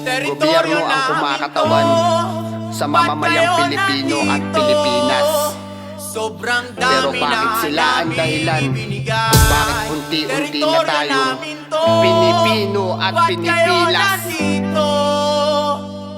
Gobyerno ang kumakatawan sa mamamayang Pilipino at Pilipinas. Pero bakit sila ang dahilan? Bakit unti-unti na tayong Pilipino at Pinipilas?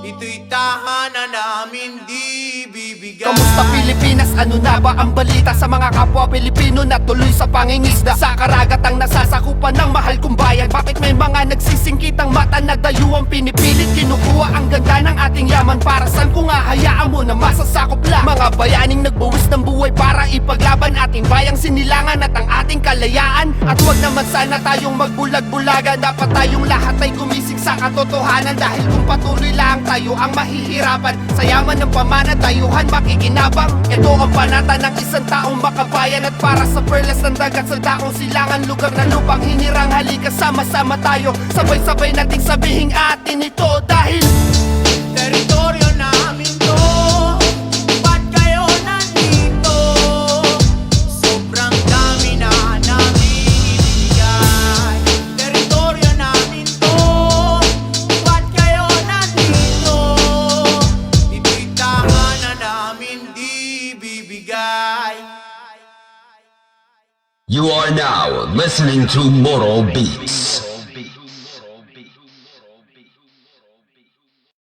Ito'y tahanan namin, di bibigay. Kamusta Pilipinas? Ano na ba ang balita sa mga kapwa Pilipino na tuloy sa pangingisda? Sa karagatang nasasakupan ng mahal kong bayan, bakit may mga nagsisingkit ang mata na dayuang pinipilit? Kinukuha ang ganda ng ating yaman, para saan kung hahayaan mo na masasakop lang? Mga bayaning nagbuwis ng buhay para ipaglaban ating bayang sinilangan at ang ating kalayaan. At wag naman sana tayong magbulag-bulagan, dapat tayong lahat ay gumising sa katotohanan. Dahil kung patuloy lang tayo ang mahihirapan sa yaman ng pamanatayuhan makikinabang. Ito ang panata ng isang taong makabayan, at para sa perlas ng dagat sa daong silangan, lugar na lupang hinirang. Halika sama-sama tayo, sabay-sabay nating sabihing atin ito. Dahil teritoryo namin to, ba't kayo nandito? Sobrang dami na namin ibigay. Teritoryo namin to, ba't kayo nandito? Ito'y tahanan namin, di bibigay. You are now listening to Moral Beats.